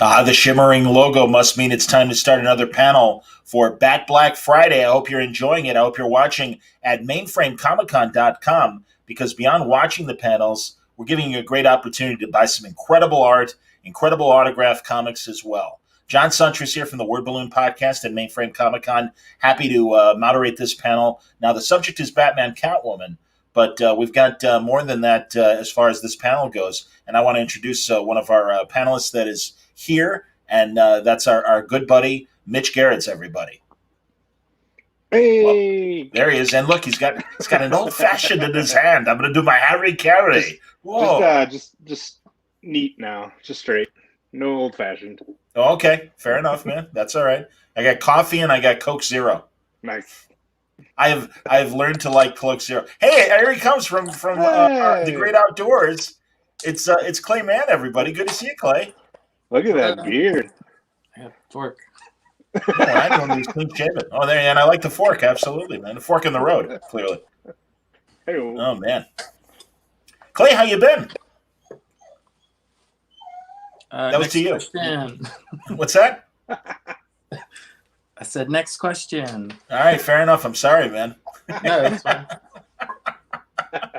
The shimmering logo must mean it's time to start another panel for Bat Black Friday. I hope you're enjoying it. I hope you're watching at mainframecomiccon.com, because beyond watching the panels, we're giving you a great opportunity to buy some incredible art, incredible autographed comics as well. John Suntress here from the Word Balloon Podcast at Mainframe Comic Con. Happy to moderate this panel. Now, the subject is Batman Catwoman, but we've got more than that as far as this panel goes. And I want to introduce one of our panelists that is here, and that's our good buddy, Mitch Gerads, everybody. Hey! Well, there he is. And look, he's got an old-fashioned in his hand. I'm going to do my Harry Carey. Whoa. Just neat now. Just straight. No old-fashioned. Okay, fair enough, man. That's all right. I got coffee and I got Coke Zero. Nice. I've learned to like Coke Zero. Hey, here he comes from the great outdoors. It's Clay Mann, everybody. Good to see you, Clay. Look at that beard. I got fork. I don't know, he's clean shaven. Oh, there, and I like the fork, absolutely, man. The fork in the road, clearly. Hey. Oh man, Clay, how you been? That was to you. Question. What's that? I said next question. All right, fair enough. I'm sorry, man. No, it's fine.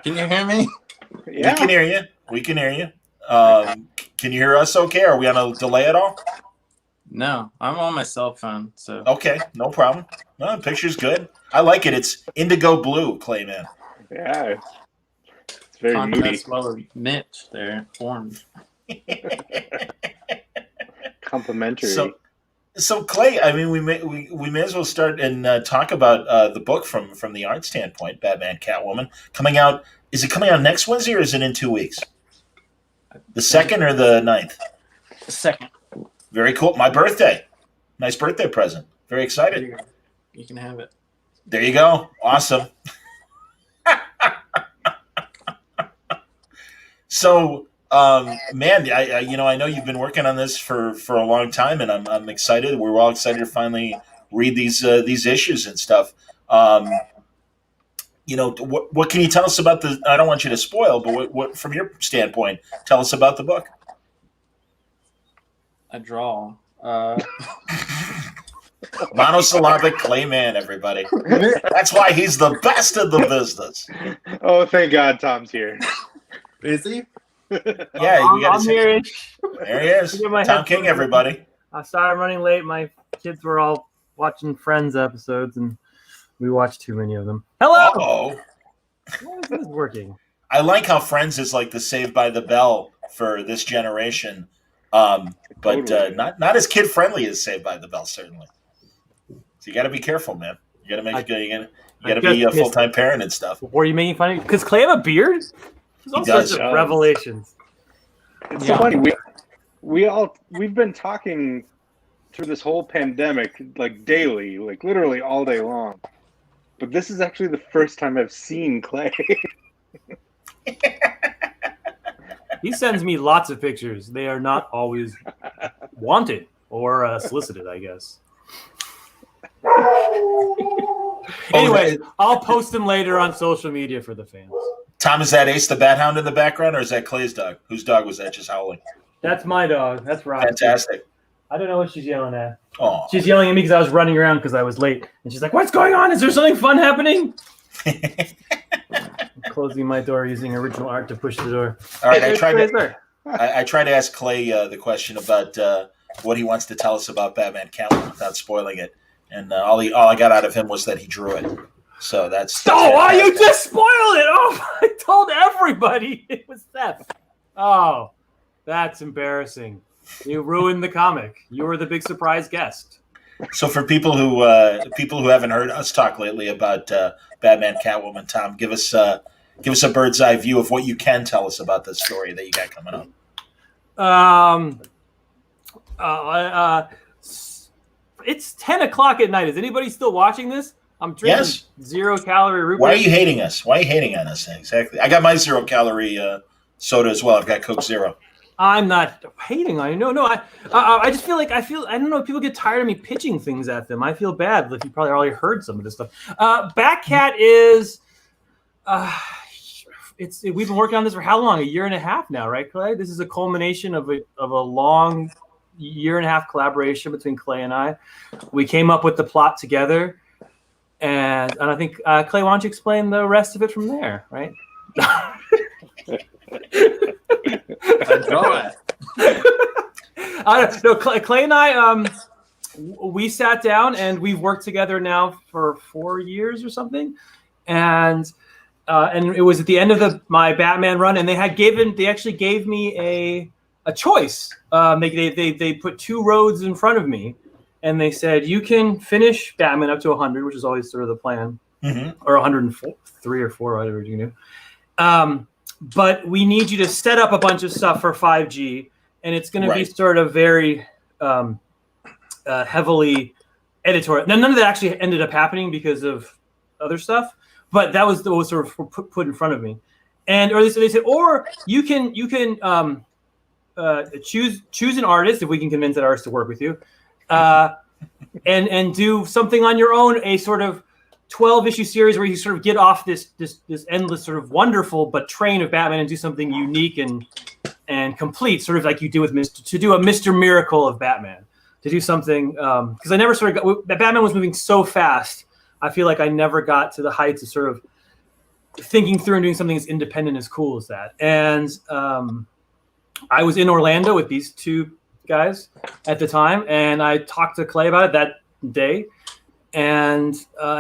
Can you hear me? Yeah. We can hear you. We can hear you. Can you hear us okay? Are we on a delay at all? No, I'm on my cell phone. So Okay, no problem. No, the picture's good. I like it. It's indigo blue, Clay Mann. Yeah. It's very moody. contrast well with Mitch there, orange. Complimentary. So Clay, I mean, we may as well start and talk about the book from the art standpoint. Batman Catwoman coming out. Is it coming out next Wednesday or is it in 2 weeks? The 2nd or the 9th? The second. Very cool. My birthday. Nice birthday present. Very excited. You can have it. There you go. Awesome. So, man, I know you've been working on this for a long time, and I'm excited. We're all excited to finally read these issues and stuff. What can you tell us about the? I don't want you to spoil, but what from your standpoint, tell us about the book. A draw. Monosyllabic Clay Mann, everybody. That's why he's the best in the business. Oh, thank God Tom's here. Is he? Yeah, we got I'm here. There he is. Tom King, everybody. I started running late. My kids were all watching Friends episodes, and we watched too many of them. Hello! Uh-oh. Why is this working? I like how Friends is like the Saved by the Bell for this generation, but Totally. not as kid friendly as Saved by the Bell, certainly. So you got to be careful, man. You got to make you got to be a full time parent and stuff. Were you making fun of? Because Clay have a beard. There's all sorts of revelations. It's so funny. We've been talking through this whole pandemic, like daily, like literally all day long. But this is actually the first time I've seen Clay. He sends me lots of pictures. They are not always wanted or solicited, I guess. Anyway, I'll post them later on social media for the fans. Tom, is that Ace the Bat Hound in the background, or is that Clay's dog? Whose dog was that just howling? That's my dog. That's Rob. Fantastic. I don't know what she's yelling at. Oh, She's yelling at me because I was running around because I was late. And she's like, "What's going on? Is there something fun happening?" I'm closing my door using original art to push the door. All right, I tried to ask Clay the question about what he wants to tell us about Batman Catwoman without spoiling it, and all I got out of him was that he drew it. So that's you just spoiled it! Oh, I told everybody it was theft. Oh, that's embarrassing. You ruined the comic. You were the big surprise guest. So for people who haven't heard us talk lately about Batman Catwoman, Tom, give us a bird's eye view of what you can tell us about the story that you got coming up. It's 10 o'clock at night. Is anybody still watching this? I'm drinking 0-calorie root beer. Why are you hating us? Why are you hating on us? Exactly. I got my 0-calorie soda as well. I've got Coke Zero. I'm not hating on you. No. I just feel like I don't know. People get tired of me pitching things at them. I feel bad. Like you probably already heard some of this stuff. Batcat is. We've been working on this for how long? 1.5 years now, right, Clay? This is a culmination of a long year and a half collaboration between Clay and I. We came up with the plot together, and I think Clay, why don't you explain the rest of it from there, right? I draw it. I don't know. Clay and I, we sat down and we've worked together now for 4 years or something, and it was at the end of my Batman run, and they actually gave me a choice. They put 2 roads in front of me, and they said you can finish Batman up to 100, which is always sort of the plan, or 103 or 4, whatever you do. But we need you to set up a bunch of stuff for 5G, and it's going to be sort of very heavily editorial. Now, none of that actually ended up happening because of other stuff, but that was sort of put in front of me. Or they said, or you can choose an artist if we can convince that artist to work with you, and do something on your own, a sort of 12-issue series where you sort of get off this endless sort of wonderful but train of Batman and do something unique and complete, sort of like you do with to do a Mr. Miracle of Batman, to do something because I never sort of Batman was moving so fast. I feel like I never got to the heights of sort of thinking through and doing something as independent as cool as that. And I was in Orlando with these 2 guys at the time, and I talked to Clay about it that day. And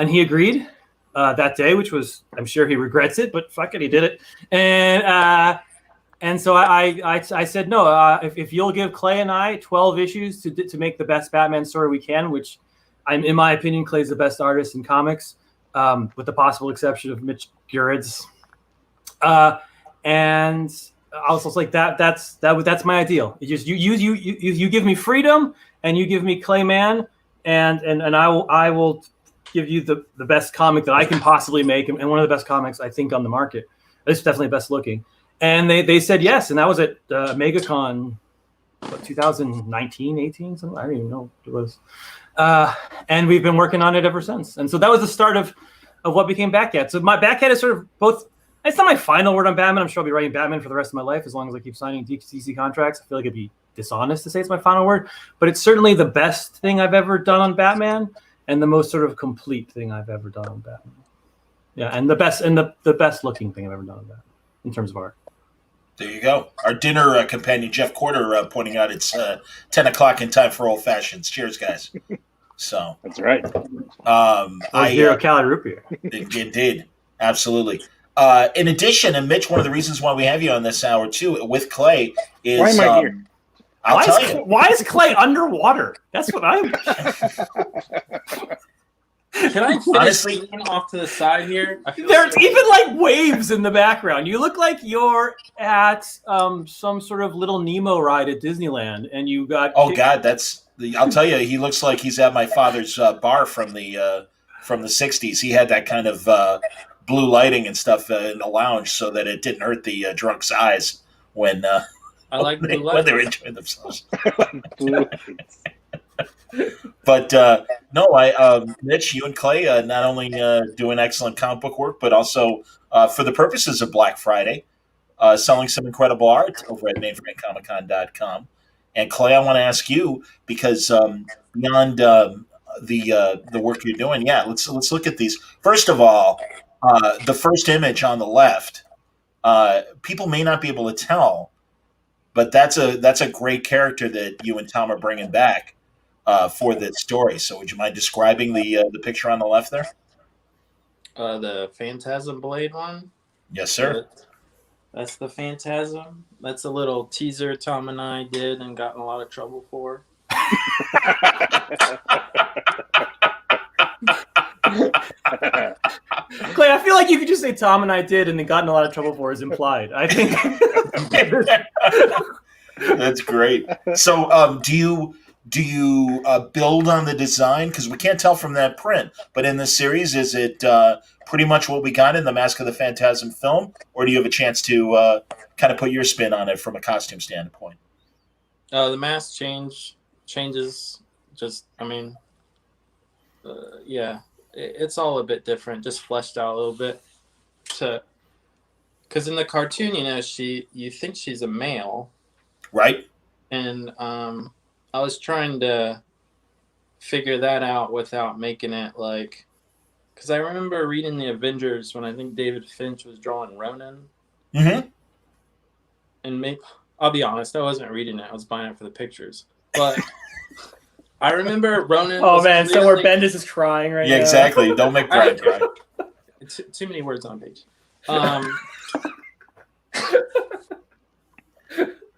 he agreed that day, which was, I'm sure he regrets it, but fuck it, he did it. And so I said no. If you'll give Clay and I 12 issues to make the best Batman story we can, which in my opinion, Clay's the best artist in comics, with the possible exception of Mitch Gerads. And I was like, that's my ideal. It just you give me freedom, and you give me Clay Mann, and I will give you the best comic that I can possibly make, and one of the best comics I think on the market. It's definitely best looking. And they said yes, and that was at MegaCon, 2019, 18, something. I don't even know what it was. And we've been working on it ever since. And so that was the start of what became Batcat. So my Batcat is sort of both. It's not my final word on Batman. I'm sure I'll be writing Batman for the rest of my life as long as I keep signing DC contracts. I feel like it'd be dishonest to say it's my final word, but it's certainly the best thing I've ever done on Batman, and the most sort of complete thing I've ever done on Batman. Yeah, and the best looking thing I've ever done on Batman in terms of art. There you go. Our dinner companion, Jeff Corder, pointing out it's 10 o'clock in time for old fashions. Cheers, guys. So that's right. Zero calorie root beer. Indeed. Absolutely. In addition, and Mitch, one of the reasons why we have you on this hour, too, with Clay is... Why am I here? I'll tell you. Why is Clay underwater? That's what I'm... Can I honestly off to the side here? There's even like waves in the background. You look like you're at some sort of Little Nemo ride at Disneyland, and you got. Oh God, I'll tell you, he looks like he's at my father's bar from the '60s. He had that kind of blue lighting and stuff in the lounge, so that it didn't hurt the drunk's eyes when when they were enjoying themselves. But no, Mitch, you and Clay not only doing excellent comic book work, but also for the purposes of Black Friday, selling some incredible art over at mainframecomiccon.com. And Clay, I want to ask you, because beyond the work you're doing, let's look at these. First of all, the first image on the left, people may not be able to tell, but that's a great character that you and Tom are bringing back for this story. So would you mind describing the picture on the left there? The Phantasm Blade one? Yes, sir. That's the Phantasm. That's a little teaser Tom and I did and got in a lot of trouble for. Clay, I feel like you could just say Tom and I did and then got in a lot of trouble for is implied. I think that's great. So do you build on the design? Because we can't tell from that print, but in this series, is it pretty much what we got in the Mask of the Phantasm film, or do you have a chance to kind of put your spin on it from a costume standpoint? The mask changes. Just, yeah, it's all a bit different, just fleshed out a little bit. Because in the cartoon, you think she's a male, right? And I was trying to figure that out without making it like, because I remember reading the Avengers when I think David Finch was drawing Ronin. Mm-hmm. And I'll be honest, I wasn't reading it. I was buying it for the pictures. But I remember Ronin. Oh man, somewhere Bendis is crying right now. Yeah, exactly. Don't make Brian cry. Too many words on page.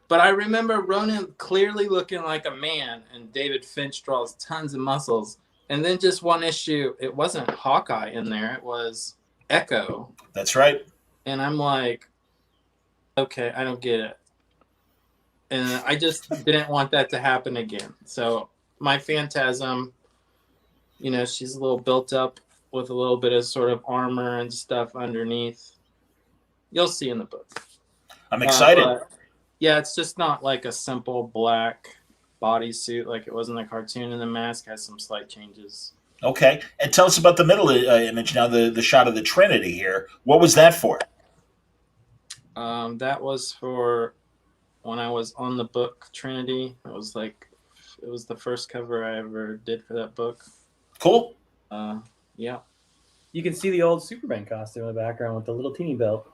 But I remember Ronin clearly looking like a man, and David Finch draws tons of muscles. And then just one issue, it wasn't Hawkeye in there, it was Echo. That's right. And I'm like, okay, I don't get it. And I just didn't want that to happen again. So my Phantasm, she's a little built up with a little bit of sort of armor and stuff underneath. You'll see in the book. I'm excited. Yeah, it's just not like a simple black bodysuit like it was in the cartoon, and the mask has some slight changes. Okay. And tell us about the middle image now, the shot of the Trinity here. What was that for? That was for when I was on the book Trinity. It was the first cover I ever did for that book. Cool. Yeah. You can see the old Superman costume in the background with the little teeny belt.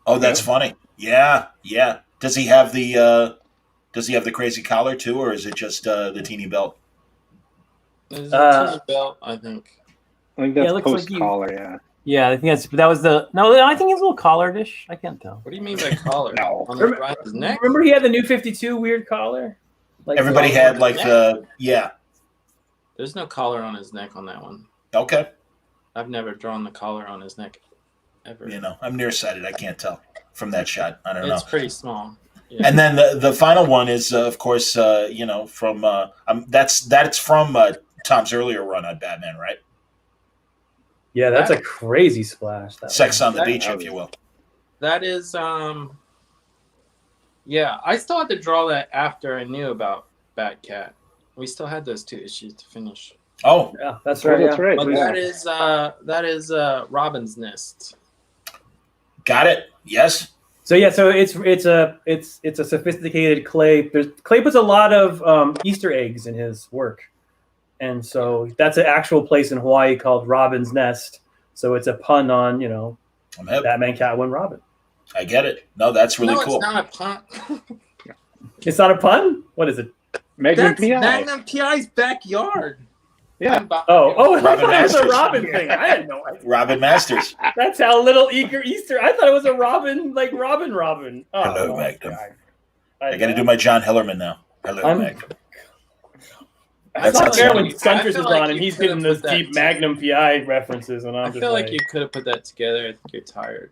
Oh, that's funny. Yeah. Does he have the crazy collar too, or is it just the teeny belt? There's a teeny belt, I think. I think that's post collar, yeah. Yeah, I think that was the I think it's a little collared-ish. I can't tell. What do you mean by collar? No. On his neck? Remember he had the New 52 weird collar? Like everybody had like There's no collar on his neck on that one. Okay. I've never drawn the collar on his neck ever. I'm nearsighted. I can't tell from that shot. I don't know. It's pretty small. Yeah. And then the final one is, of course, from that's from Tom's earlier run on Batman, right? Yeah, that's a crazy splash. Sex on the beach, if you will. That is, yeah. I still had to draw that after I knew about Batcat. We still had those 2 issues to finish. Oh, yeah, that's right. That's right. But that is Robin's Nest. Got it. Yes. So it's a sophisticated Clay. Clay puts a lot of Easter eggs in his work, and so that's an actual place in Hawaii called Robin's Nest. So it's a pun on Batman, Catwoman, Robin. I get it. No, that's really cool. It's not a pun. It's not a pun. What is it? Magnum PI. Magnum PI's backyard. Yeah. I thought it was Masters. a Robin thing. I had no idea. Robin Masters. That's how little Easter. I thought it was a Robin, like Robin. Oh, hello, Magnum. I got to do my John Hillerman now. Hello, Magnum. That's not fair when Suntress is like on and he's getting those deep Magnum PI references, and I feel like you could have put that together. I think you're tired.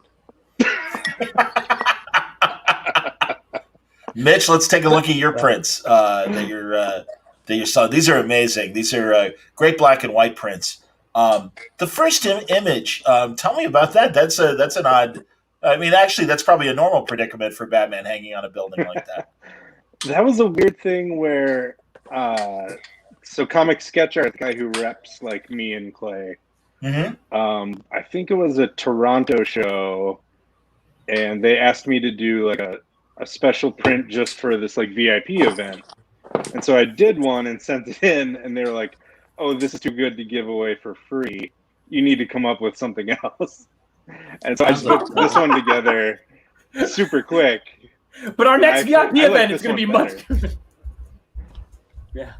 Mitch, let's take a look at your prints that you saw. These are amazing. These are great black and white prints. The first image, tell me about that. That's an odd. I mean, actually, that's probably a normal predicament for Batman hanging on a building like that. That was a weird thing where, so Comic Sketch Art, the guy who reps like me and Clay. Mm-hmm. I think it was a Toronto show, and they asked me to do like a special print just for this like VIP event. And so I did one and sent it in, and they were like, "Oh, this is too good to give away for free. You need to come up with something else." And so I just put this one together super quick. But our next VIP event is going to be much. Yeah.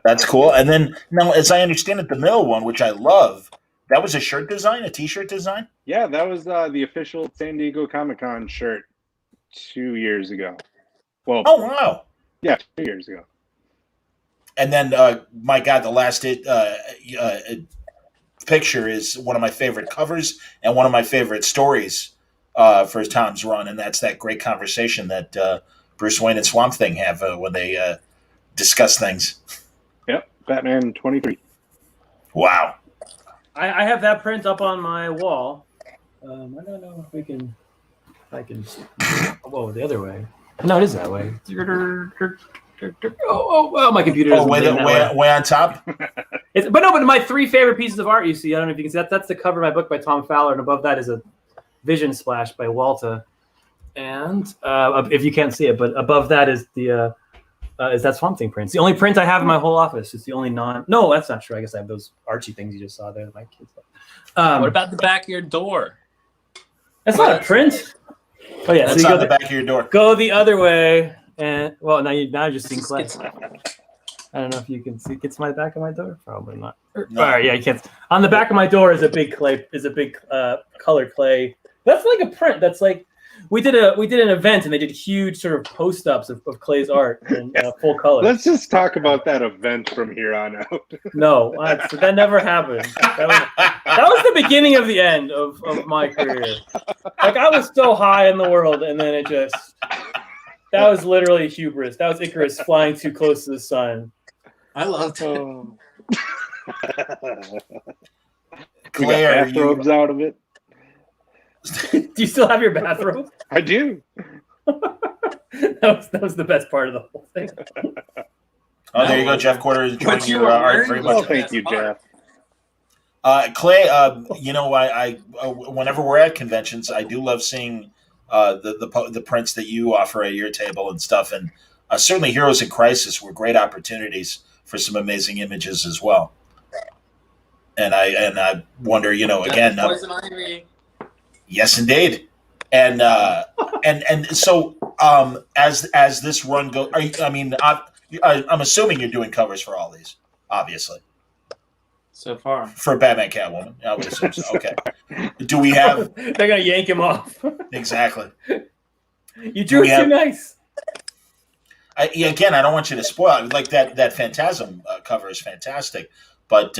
That's cool. And then now, as I understand it, the middle one, which I love, that was a shirt design, a T-shirt design? Yeah, that was the official San Diego Comic-Con shirt 2 years ago. Well, oh, wow. Yeah, 2 years ago. And then, my God, the last picture is one of my favorite covers and one of my favorite stories for Tom's run, and that's that great conversation that Bruce Wayne and Swamp Thing have when they discuss things. Yep, Batman 23. Wow. I have that print up on my wall. I don't know if I can. Whoa, the other way. No, it is that way. Oh, my computer is way on top. But my 3 favorite pieces of art you see. I don't know if you can see that's the cover of my book by Tom Fowler, and above that is a Vision Splash by Walta. And if you can't see it, but above that is the is that Swamp Thing print. It's the only print I have in my whole office. It's the only No, that's not true. I guess I have those Archie things you just saw there that my kids love. What about the back of your door? That's not a print. Oh yeah, That's so you on the back of your door. Go the other way, and now you're just seeing clay. I don't know if you can see. Gets my back of my door? Probably not. No. All right, yeah, you can't. On the back of my door is a big clay. Is a big colored clay. That's like a print. That's like we did an event and they did huge sort of post ups of Clay's art in full color. Let's just talk about that event from here on out. No, that never happened. That was the beginning of the end of my career. Like I was so high in the world, and then it just. That was literally hubris. That was Icarus flying too close to the sun. I loved it. Oh. Clay, we got bathrobes out of it. Do you still have your bathrobe? I do. that was the best part of the whole thing. Oh, there you go, Jeff Quarter is enjoying your art very much. Well, thank you, Jeff. Clay, I whenever we're at conventions, I do love seeing the prints that you offer at your table and stuff, and certainly Heroes in Crisis were great opportunities for some amazing images as well. And I wonder, again, Poison Ivy. Yes, indeed, and so as this run goes, I'm assuming you're doing covers for all these, obviously. So far, for Batman Catwoman, I would assume so. Okay, do we have? They're gonna yank him off. Exactly. You drew it too nice. Again, I don't want you to spoil it. Like that Phantasm cover is fantastic, but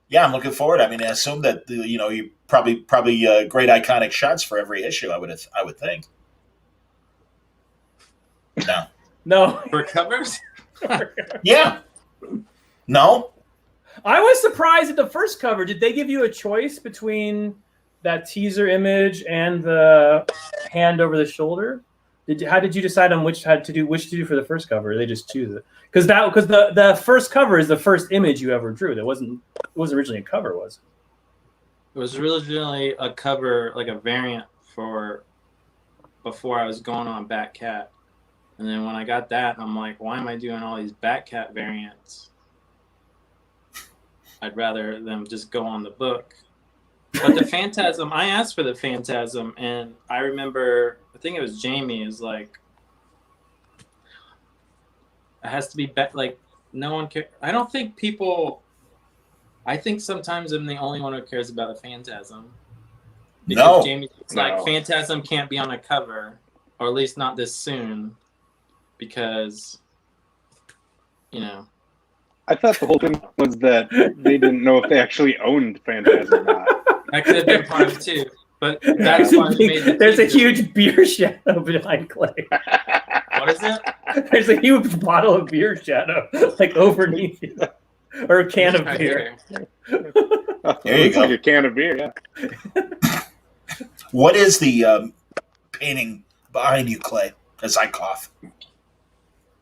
yeah, I'm looking forward. I mean, I assume that you probably great iconic shots for every issue. I would think. No. For covers? Yeah. No. I was surprised at the first cover. Did they give you a choice between that teaser image and the hand over the shoulder? How did you decide on which to do for the first cover? Or they just choose it because the first cover is the first image you ever drew. It wasn't originally a cover, was it? It was originally a cover, like a variant for before I was going on Batcat, and then when I got that, I'm like, why am I doing all these Batcat variants? I'd rather them just go on the book. But the Phantasm, I asked for the Phantasm, and I remember, I think it was Jamie, is like, it has to be like, no one cares. I don't think people, I think sometimes I'm the only one who cares about the Phantasm. Because Jamie's like, Phantasm can't be on a cover, or at least not this soon, because, I thought the whole thing was that they didn't know if they actually owned Phantasm or not. That could have been part of it too, but that's why we made there's a huge beer shadow behind Clay. What is it? There's a huge bottle of beer shadow, like overneath you, or a can of beer. There you go. Like a can of beer, yeah. What is the painting behind you, Clay? As I cough.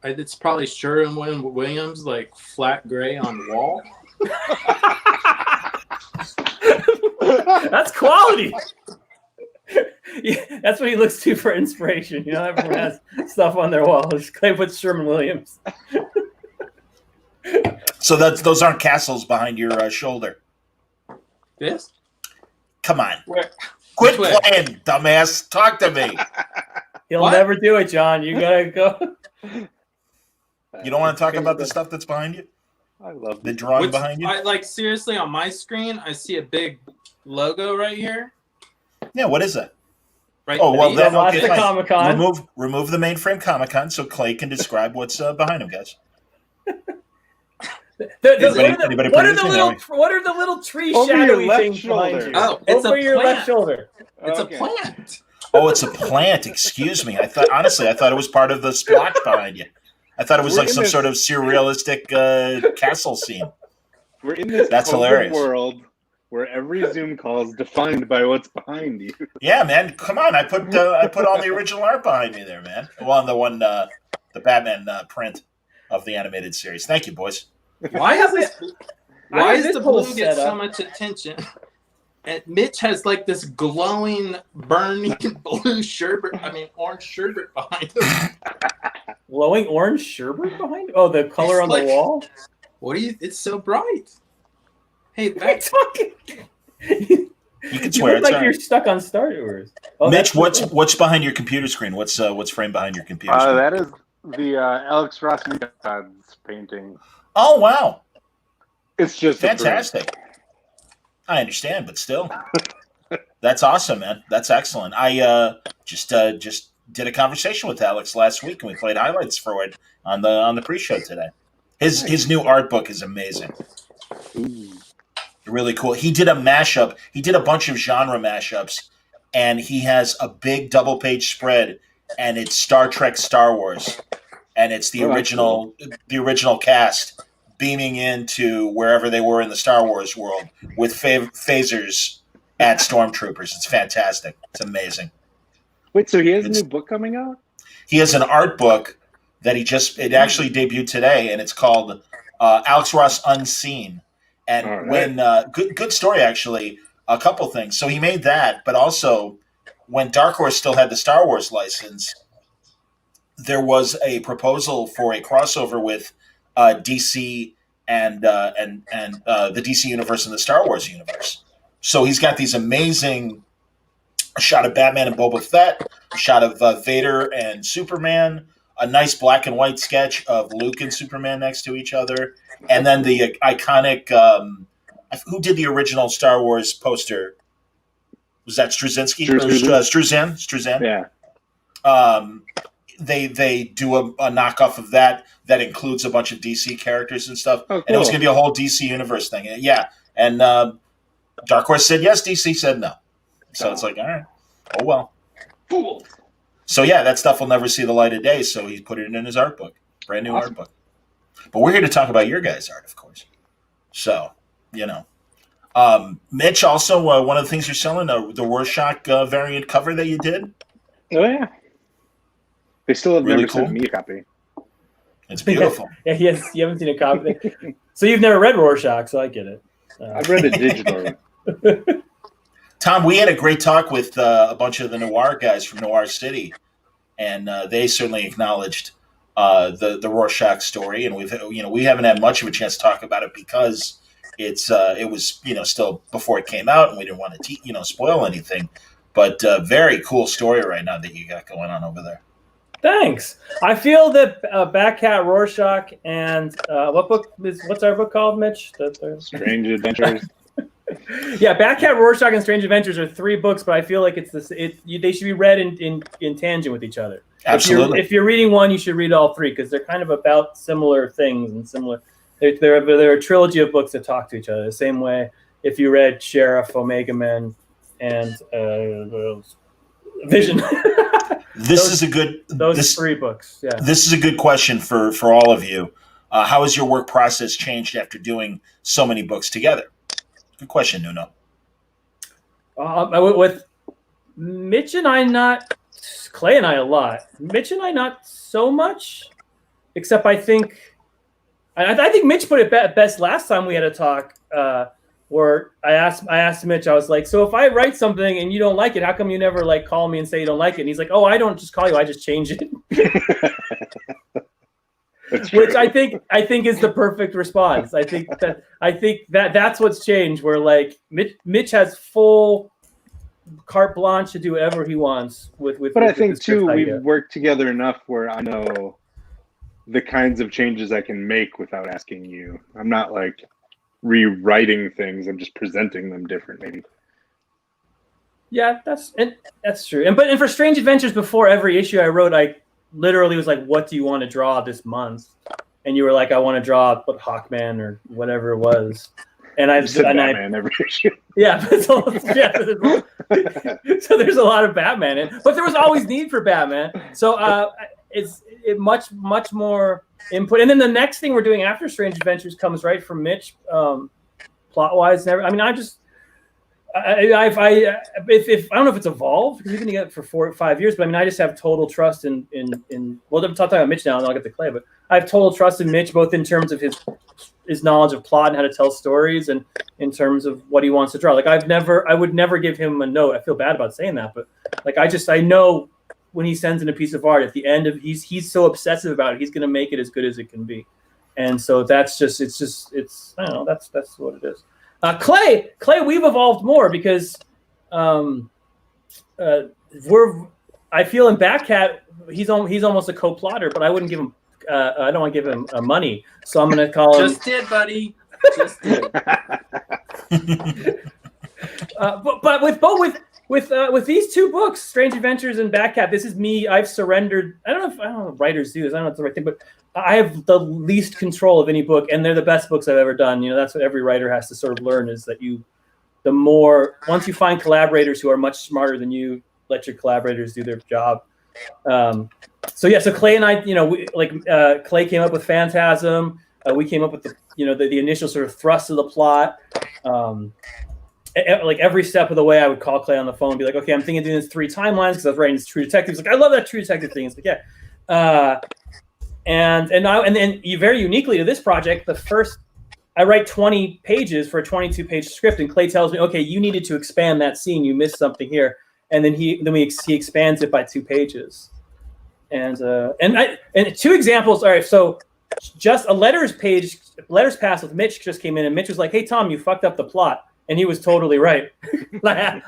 It's probably Sherwin-Williams, like flat gray on wall. That's quality. Yeah, that's what he looks to for inspiration. Everyone has stuff on their walls. Clay puts Sherwin-Williams. So those aren't castles behind your shoulder. This? Come on. Quit playing, dumbass. Talk to me. He'll never do it, John. You gotta go. You don't want to talk about the stuff that's behind you? I love the drawing behind you. Seriously, on my screen, I see a big logo right here. Yeah, what is that? Right. Oh well, then okay, Comic-Con. Remove the mainframe Comic-Con so Clay can describe what's behind him, guys. What are the little tree shadowy things behind you? Oh, it's over your left shoulder. It's a plant. Oh, it's a plant. Excuse me. I thought it was part of the splotch behind you. I thought it was like some sort of surrealistic castle scene. We're in this That's hilarious world where every Zoom call is defined by what's behind you. Yeah, man. Come on. I put all the original art behind me there, man. Well, the Batman print of the animated series. Thank you, boys. Why does the blue get so much attention? And Mitch has like this glowing, burning blue orange sherbet behind him. glowing orange sherbet behind? Oh, the color on the wall. What do you? It's so bright. Hey, You can swear. Look like you're stuck on Star Wars. Oh, Mitch, what's behind your computer screen? What's framed behind your computer screen? That is the Alex Ross Gerads painting. Oh wow, it's just fantastic. I understand, but still, that's awesome, man. That's excellent. I just did a conversation with Alex last week, and we played highlights for it on the pre-show today. His new art book is amazing. Ooh. Really cool. He did a mashup. He did a bunch of genre mashups, and he has a big double-page spread, and it's Star Trek, Star Wars, and it's the original cast beaming into wherever they were in the Star Wars world with phasers at stormtroopers. It's fantastic. It's amazing. Wait, so he has a new book coming out? He has an art book that it actually debuted today, and it's called Alex Ross Unseen. And when good story, actually, a couple things. So he made that, but also when Dark Horse still had the Star Wars license, there was a proposal for a crossover with DC and the DC universe and the Star Wars universe. So he's got these amazing a shot of Batman and Boba Fett, a shot of Vader and Superman, a nice black and white sketch of Luke and Superman next to each other, and then the iconic who did the original Star Wars poster? Was that Straczynski? Struzan? Yeah. They do a knockoff of that includes a bunch of DC characters and stuff. Oh, cool. And it was going to be a whole DC universe thing. Yeah. And Dark Horse said yes, DC said no. So it's like, all right, oh well. Cool. So yeah, that stuff will never see the light of day, so he put it in his art book. Brand new art book. But we're here to talk about your guys' art, of course. So, Mitch, also, one of the things you're selling, the Rorschach variant cover that you did. Oh, yeah. They still have Really never cool. sent me a copy. It's beautiful. Yeah, yes, you haven't seen a copy. So you've never read Rorschach, so I get it. I've read it digitally. Tom, we had a great talk with a bunch of the Noir guys from Noir City, and they certainly acknowledged the Rorschach story, and we haven't had much of a chance to talk about it because it was still before it came out, and we didn't want to spoil anything. But very cool story right now that you got going on over there. Thanks. I feel that Batcat, Rorschach, and what's our book called, Mitch? Strange Adventures. Yeah, Batcat, Rorschach, and Strange Adventures are 3 books, but I feel like they should be read in tangent with each other. Absolutely. If you're reading one, you should read all 3 because they're kind of about similar things and similar. They're a trilogy of books that talk to each other. The same way if you read Sheriff, Omega Men, and Vision. Those 3 books. Yeah. This is a good question for all of you. How has your work process changed after doing so many books together? Good question, Nuno. With Mitch and I, Clay and I a lot. Mitch and I not so much, except I think Mitch put it best last time we had a talk. Where I asked Mitch, I was like, so if I write something and you don't like it, how come you never call me and say you don't like it? And he's like, oh, I don't just call you, I just change it. Which I think is the perfect response. I think that's what's changed. Where Mitch has full carte blanche to do whatever he wants with. But I think too, we've worked together enough where I know the kinds of changes I can make without asking you. I'm not rewriting things. I'm just presenting them different, maybe. Yeah, that's true. And for Strange Adventures, before every issue I wrote, I literally was like, "What do you want to draw this month?" And you were like, "I want to draw Hawkman or whatever it was." And I said Batman every issue. Yeah, so there's a lot of Batman in, but there was always need for Batman. So it's much more input. And then the next thing we're doing after Strange Adventures comes right from Mitch, plot wise. I mean, if I don't know if it's evolved because we've been together for 4 or 5 years, but I mean, I just have total trust in well, I'm talking about Mitch now, and I'll get to Clay, but I have total trust in Mitch, both in terms of his knowledge of plot and how to tell stories, and in terms of what he wants to draw. I would never give him a note. I feel bad about saying that, but I know when he sends in a piece of art at the end of he's so obsessive about it, he's going to make it as good as it can be. And so it's I don't know, that's what it is. Clay, we've evolved more because I feel in Batcat he's almost a co-plotter, but I wouldn't give him I don't want to give him money, so I'm going to call him. Just did, buddy. Just did. But with these two books, Strange Adventures and Batcat, this is me. I've surrendered. I don't know if writers do this. I don't know if it's the right thing, but I have the least control of any book, and they're the best books I've ever done. You know, that's what every writer has to sort of learn, is that once you find collaborators who are much smarter than you, let your collaborators do their job. So Clay and I, Clay came up with Phantasm. We came up with the initial sort of thrust of the plot. Like every step of the way, I would call Clay on the phone and be like, okay, I'm thinking of doing this 3 timelines because I was writing this True Detective. He's like, I love that True Detective thing. It's like, yeah. And then very uniquely to this project, I write 20 pages for a 22-page script, and Clay tells me, okay, you needed to expand that scene. You missed something here. And then he expands it by 2 pages. And 2 examples. All right, so just a letters pass with Mitch just came in, and Mitch was like, hey, Tom, you fucked up the plot. And he was totally right. I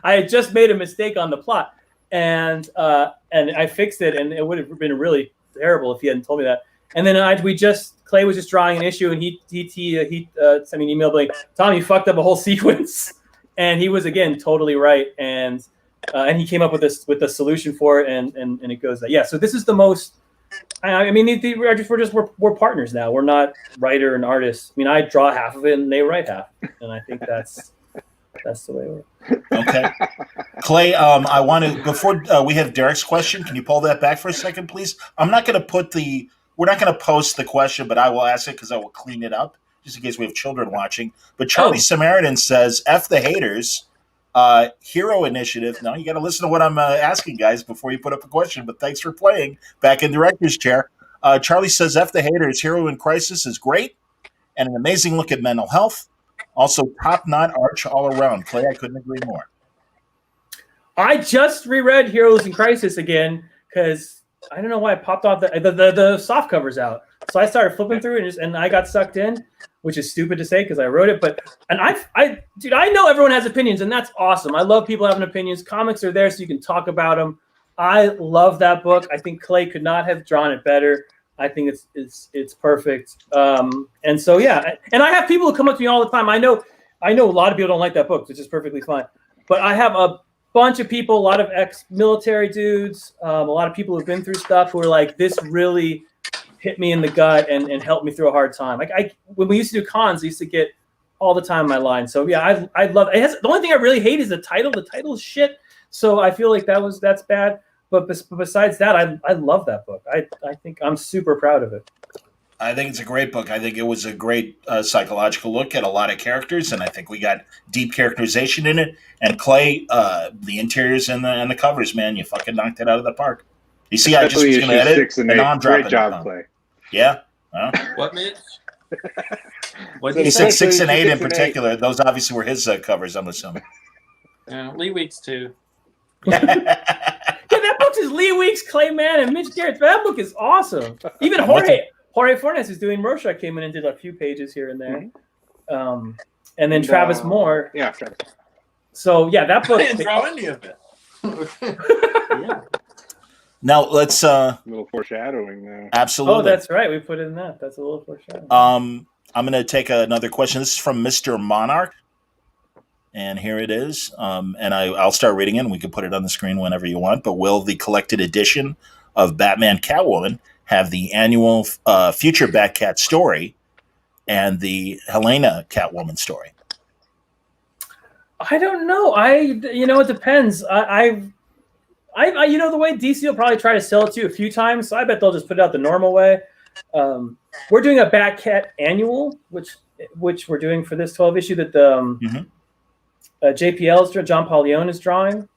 had just made a mistake on the plot, and I fixed it, and it would have been really terrible if he hadn't told me that. And then Clay was just drawing an issue, and he sent me an email like, Tom, you fucked up a whole sequence, and he was again totally right, and he came up with a solution for it, and it goes that. Yeah, so this is the most. I mean, we're partners now. We're not writer and artist. I mean, I draw half of it, and they write half, and I think that's the way we're. Okay, Clay. I want to before we have Derek's question. Can you pull that back for a second, please? I'm not going to we're not going to post the question, but I will ask it because I will clean it up just in case we have children watching. But Charlie Samaritan says, "F the haters." Hero Initiative. No, you got to listen to what I'm asking, guys, before you put up a question. But thanks for playing back in director's chair. Charlie says, F the haters. Hero in Crisis is great and an amazing look at mental health. Also, top-notch arch all around. Clay, I couldn't agree more. I just reread Heroes in Crisis again because I don't know why I popped off the soft covers out. So I started flipping through it, and I got sucked in, which is stupid to say because I wrote it. I know everyone has opinions, and that's awesome. I love people having opinions. Comics are there so you can talk about them. I love that book. I think Clay could not have drawn it better. I think it's perfect. And so yeah, and I have people who come up to me all the time. I know a lot of people don't like that book, which is perfectly fine. But I have a bunch of people, a lot of ex-military dudes, a lot of people who've been through stuff who are like, this really hit me in the gut and helped me through a hard time. Like when we used to do cons, I used to get all the time in my line. So yeah, I love it. The only thing I really hate is the title. The title is shit. So I feel like that's bad. But besides that, I love that book. I think I'm super proud of it. I think it's a great book. I think it was a great psychological look at a lot of characters, and I think we got deep characterization in it. And Clay, the interiors and the covers, man, you fucking knocked it out of the park. You see, I just was going to edit, 6 and 8. now I'm dropping Great job, Clay. Yeah. What, Mitch? He said 6 and 8 in particular. Those obviously were his covers, I'm assuming. Lee Weeks, too. Yeah, that book is Lee Weeks, Clay Mann, and Mitch Gerads. That book is awesome. Even Jorge Fornes is doing Rorschach, came in and did a few pages here and there. Mm-hmm. And then Travis Moore. Yeah, Travis. So yeah, that book. I didn't draw any of it. Yeah. Now let's a little foreshadowing there. Absolutely. Oh, that's right. We put in that. That's a little foreshadowing. I'm going to take another question. This is from Mr. Monarch. And here it is. And I'll start reading it, and we can put it on the screen whenever you want. But will the collected edition of Batman Catwoman have the annual future Batcat story and the Helena Catwoman story? I don't know. It depends. I the way DC will probably try to sell it to you a few times, so I bet they'll just put it out the normal way. We're doing a Batcat annual, which we're doing for this 12 issue that JPL's John Paul Leon is drawing,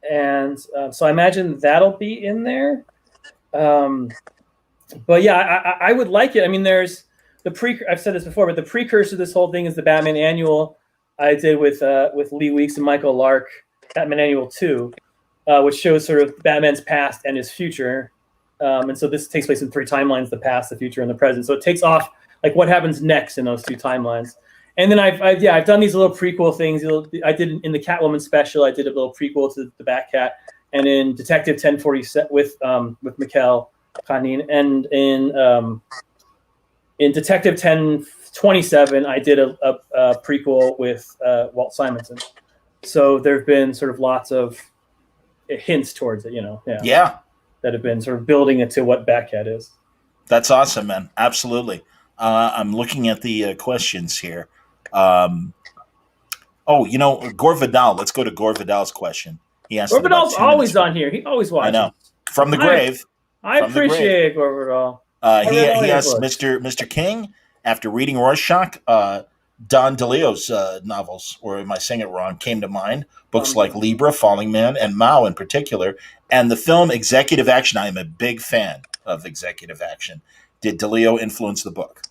and so I imagine that'll be in there. But yeah, I would like it. I mean, there's I've said this before, but the precursor to this whole thing is the Batman Annual I did with Lee Weeks and Michael Lark, Batman Annual 2. which shows sort of Batman's past and his future. And so this takes place in 3 timelines: the past, the future, and the present. So it takes off like what happens next in those 2 timelines. And then I've done these little prequel things. I did in the Catwoman special. I did a little prequel to the Batcat, and in Detective 1047 with Mikkel Kanin, and in Detective 1027, I did a prequel with Walt Simonson. So there have been sort of lots of hints towards it, Yeah. that have been sort of building it to what Batcat is. That's awesome, man. Absolutely. I'm looking at the questions here. Gore Vidal. Let's go to Gore Vidal's question. He asked. Gore Vidal's always on here. He always watches. I know. From the grave. I appreciate Gore Vidal. He asked Mr. King, after reading Rorschach, Don DeLeo's novels, or am I saying it wrong, came to mind. Books like Libra, Falling Man, and Mao in particular. And the film Executive Action, I am a big fan of Executive Action. Did DeLeo influence the book?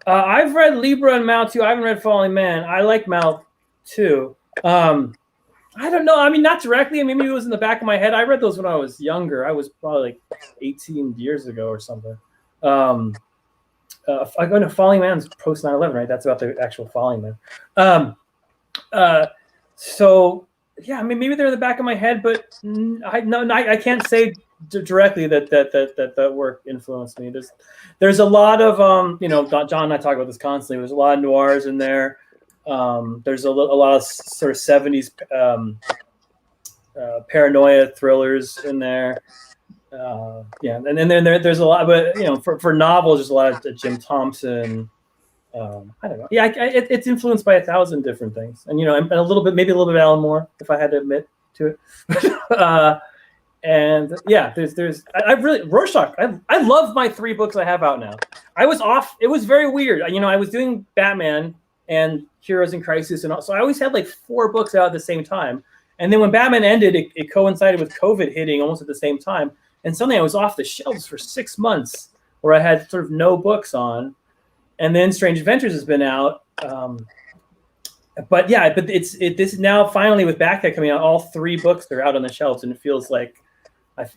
I've read Libra and Mao too. I haven't read Falling Man. I like Mao too. I don't know. I mean, not directly. I mean, maybe it was in the back of my head. I read those when I was younger. I was probably like 18 years ago or something. I go to Falling Man's post 9/11, right? That's about the actual Falling Man. So yeah, I mean, maybe they're in the back of my head, but I can't say directly that work influenced me. There's a lot of John and I talk about this constantly. There's a lot of noirs in there. There's a lot of sort of 70s paranoia thrillers in there. And then there's a lot, but for novels, there's a lot of Jim Thompson. I don't know. Yeah, it's influenced by 1,000 different things, and and maybe a little bit of Alan Moore, if I had to admit to it. And yeah, there's I really Rorschach. I love my 3 books I have out now. I was off. It was very weird. I was doing Batman and Heroes in Crisis, and so I always had like 4 books out at the same time. And then when Batman ended, it coincided with COVID hitting almost at the same time. And suddenly I was off the shelves for 6 months, where I had sort of no books on. And then Strange Adventures has been out. But this now finally with Batcat coming out, all 3 books are out on the shelves, and it feels like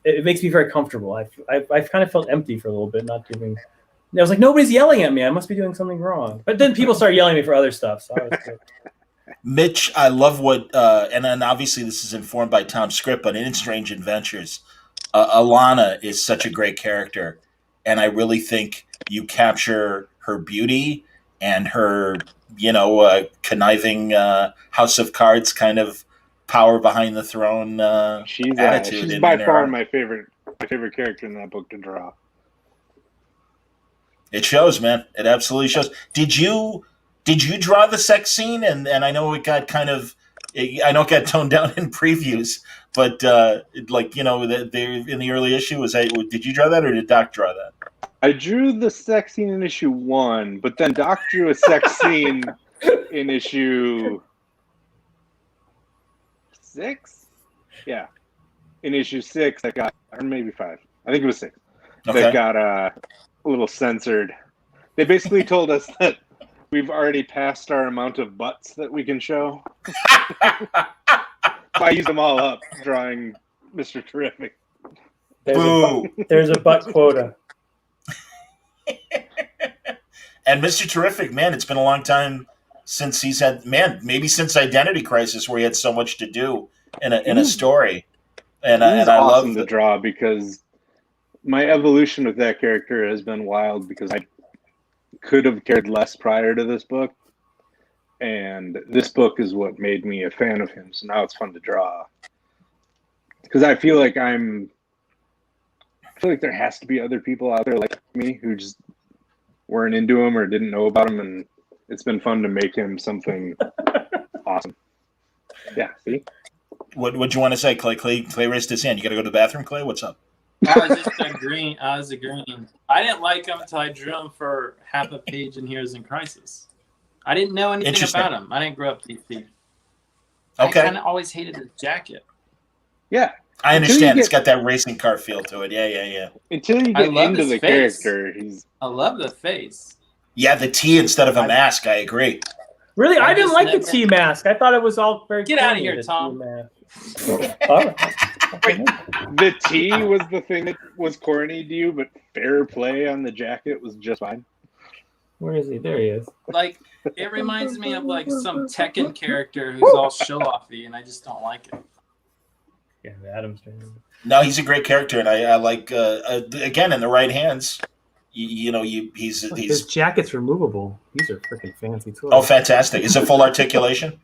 it makes me very comfortable. I've kind of felt empty for a little bit, not doing. I was like, nobody's yelling at me. I must be doing something wrong. But then people start yelling at me for other stuff. So I was good. Mitch, I love what, and then obviously this is informed by Tom's script, but in Strange Adventures, Alana is such a great character, and I really think you capture her beauty and her, conniving House of Cards kind of power behind the throne attitude. She's by far my favorite character in that book to draw. It shows, man. It absolutely shows. Did you draw the sex scene? And I know it got it got toned down in previews, but in the early issue, did you draw that or did Doc draw that? I drew the sex scene in issue 1, but then Doc drew a sex scene in issue 6. Yeah, in issue 6 that got, or maybe 5. I think it was 6. Okay. That got a little censored. They basically told us that we've already passed our amount of butts that we can show. I used them all up drawing Mr. Terrific. There's a butt quota. And Mr. Terrific, man, it's been a long time since he's had, maybe since Identity Crisis, where he had so much to do in a story. And I awesome love to draw, because my evolution with that character has been wild, because I could have cared less prior to this book, and this book is what made me a fan of him. So now it's fun to draw, because I feel like there has to be other people out there like me who just weren't into him or didn't know about him, and it's been fun to make him something awesome. Yeah, see? What'd you want to say, Clay? Clay raised his hand. You got to go to the bathroom, Clay? What's up? I was just agreeing. I didn't like him until I drew him for half a page in Heroes in Crisis. I didn't know anything about him. I didn't grow up DC. Okay. I kind of always hated his jacket. Yeah. I understand. It's got that racing car feel to it. Yeah. Until you get into the character, I love the face. Yeah, the T instead of a mask. I agree. Really, I didn't just like the never- T mask. I thought it was all very. Get outta corny, here, the Tom. T mask. All right. The T was the thing that was corny to you, but fair play on the jacket was just fine. Where is he? There he is. Like, it reminds me of like some Tekken character who's all show-offy, and I just don't like it. Yeah, Adam's. No, he's a great character, and I like again in the right hands. He's His jacket's removable. These are freaking fancy toys. oh, fantastic! Is it full articulation?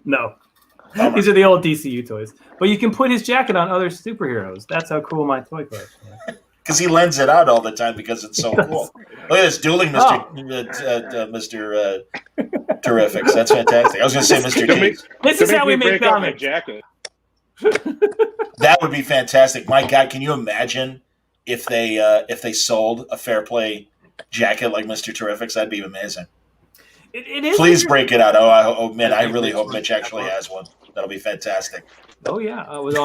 No. Bummer. These are the old DCU toys. But you can put his jacket on other superheroes. That's how cool my toy collection is. Because he lends it out all the time because it's so cool. Look at this dueling, Mr. Terrifics. That's fantastic. I was going to say Mr. T. This is how we make break out my comics. jacket. That would be fantastic. My God, can you imagine if they sold a fair play jacket like Mr. Terrifics? That'd be amazing. It is. Please break it out. Oh man, I really hope Mitch actually has one. That'll be fantastic. Oh yeah, with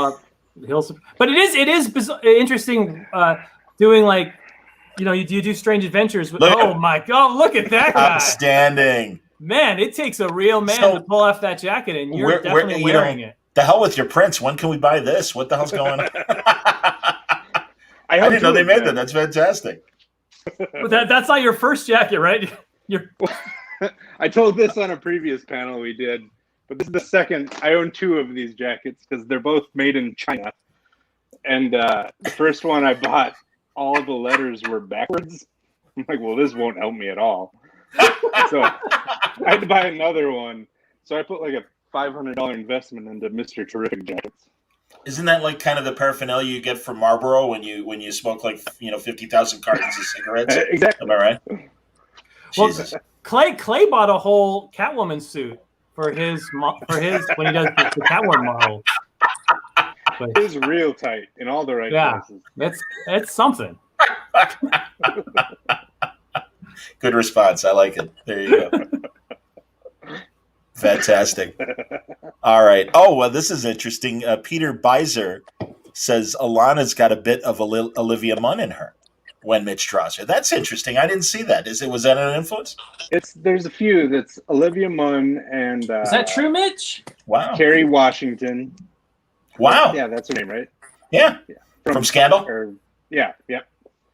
Hills. But it is interesting doing like, you do Strange Adventures. With, oh my God, look at that guy! Outstanding. Man, it takes a real man to pull off that jacket, and you're definitely wearing it. The hell with your prints. When can we buy this? What the hell's going on? I didn't know they made that. That's fantastic. But that's not your first jacket, right? I told this on a previous panel we did, but this is the second. I own 2 of these jackets because they're both made in China. And the first one I bought, all the letters were backwards. I'm like, well, this won't help me at all. So I had to buy another one. So I put like a $500 investment into Mr. Terrific jackets. Isn't that like kind of the paraphernalia you get from Marlboro when you smoke like 50,000 cartons of cigarettes? Exactly. Am I right? Well, Jesus. Clay bought a whole Catwoman suit for his when he does the Catwoman model. But, It was real tight in all the right places. It's something. Good response. I like it. There you go. Fantastic. All right. Oh, well, this is interesting. Peter Beiser says Alana's got a bit of Olivia Munn in her when Mitch draws her. That's interesting. I didn't see that. Was that an influence? There's a few. That's Olivia Munn and Is that true, Mitch? Wow. Kerry Washington. Wow. Yeah, that's her name, right? Yeah. From Scandal? Yep.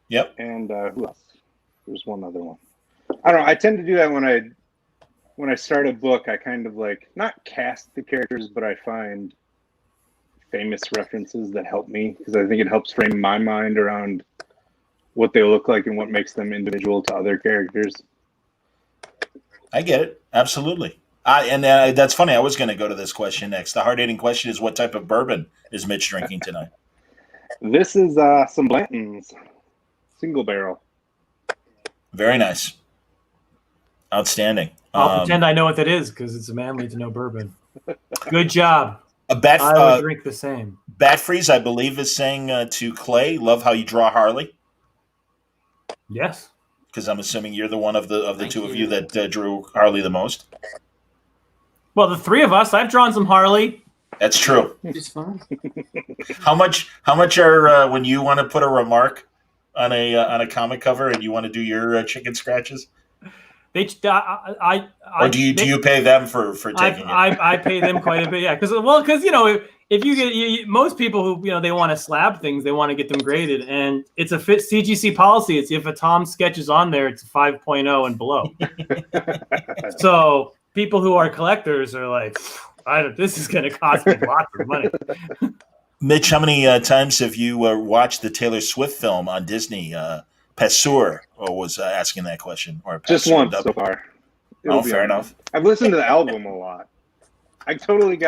Yep. And who else? There's one other one. I don't know. I tend to do that when I start a book. I kind of like not cast the characters, but I find famous references that help me because I think it helps frame my mind around what they look like and what makes them individual to other characters. I get it. Absolutely. And that's funny. I was going to go to this question next. The hard-hitting question is, what type of bourbon is Mitch drinking tonight? This is some Blanton's single barrel. Very nice. Outstanding. I'll pretend I know what that is because it's manly to know bourbon. Good job. I would drink the same. Batfreeze, I believe, is saying to Clay, love how you draw Harley. Yes. Because I'm assuming you're the one of the two of you that drew Harley the most. Well, the 3 of us, I've drawn some Harley. That's true. It's fun. How much are when you want to put a remark on a comic cover and you want to do your chicken scratches? Do you pay them for taking it? I pay them quite a bit, yeah. Because if you get most people who they want to slab things, they want to get them graded, and it's a CGC policy. It's if a Tom sketch is on there, it's a 5.0 and below. So people who are collectors are like, this is going to cost me lots of money. Mitch, how many times have you watched the Taylor Swift film on Disney? Passeur was asking that question. Or just once so far. Fair enough. I've listened to the album a lot. I totally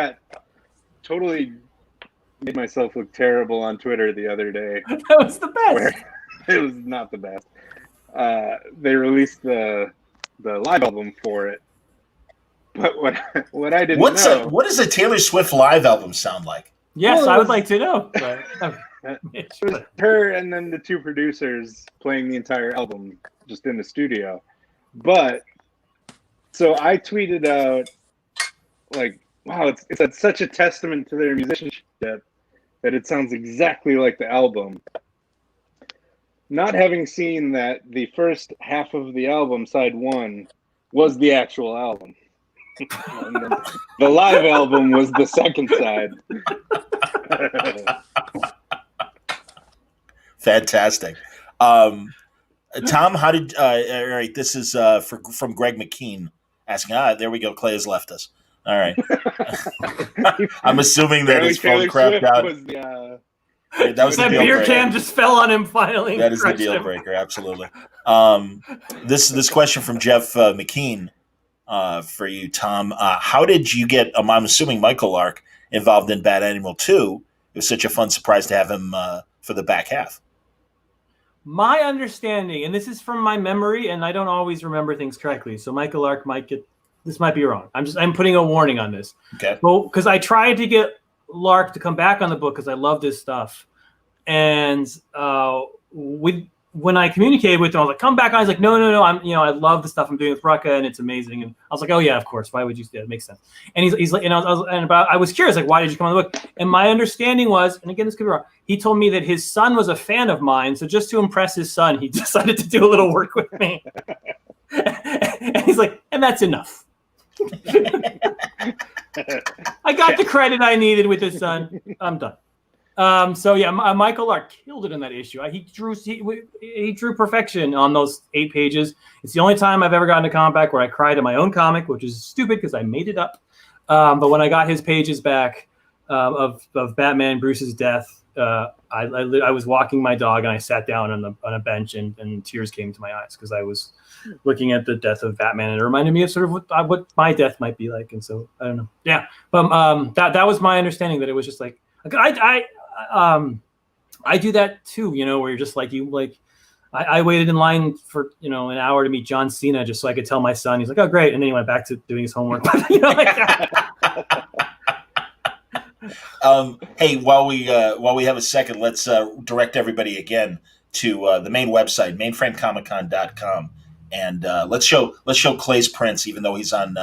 made myself look terrible on Twitter the other day. That was the best. It was not the best. They released the live album for it. But what I didn't know... What does a Taylor Swift live album sound like? Yes, I would like to know. It was her and then the 2 producers playing the entire album just in the studio. But so I tweeted out like, wow, it's such a testament to their musicianship that it sounds exactly like the album. Not having seen that the first half of the album, side 1, was the actual album. The live album was the second side. Fantastic. Tom, how did? All right, this is from Greg McKean asking. There we go. Clay has left us. All right. I'm assuming that his phone crapped out. That was the deal beer breaker. can just fell on him finally. That is the deal breaker. Absolutely. This question from Jeff McKean for you, Tom. How did you get? I'm assuming Michael Lark involved in Bad Animal 2. It was such a fun surprise to have him for the back half. My understanding, and this is from my memory, and I don't always remember things correctly, so Michael Lark might be wrong. I'm putting a warning on this. Okay. Well, because I tried to get Lark to come back on the book because I loved his stuff, and when I communicated with him, I was like, "Come back on." He's like, "No, I love the stuff I'm doing with Rucka, and it's amazing." And I was like, "Oh yeah, of course. Why would you say that? It makes sense." And he's like, I was curious, like, why did you come on the book? And my understanding was, and again, this could be wrong. He told me that his son was a fan of mine, so just to impress his son, he decided to do a little work with me. And he's like, and that's enough. I got the credit I needed with his son. I'm done. So yeah, Michael Lark killed it in that issue. He drew perfection on those 8 pages. It's the only time I've ever gotten a comic back where I cried in my own comic, which is stupid because I made it up. But when I got his pages back of Batman Bruce's death, I was walking my dog and I sat down on a bench and tears came to my eyes because I was looking at the death of Batman and it reminded me of sort of what my death might be like. And so I don't know. Yeah, but that was my understanding, that it was just like I do that too, where you're just like, I waited in line for, an hour to meet John Cena just so I could tell my son. He's like, oh, great. And then he went back to doing his homework. Hey, while we have a second, let's direct everybody again to the main website, mainframecomiccon.com. And let's show Clay's prints, even though he's in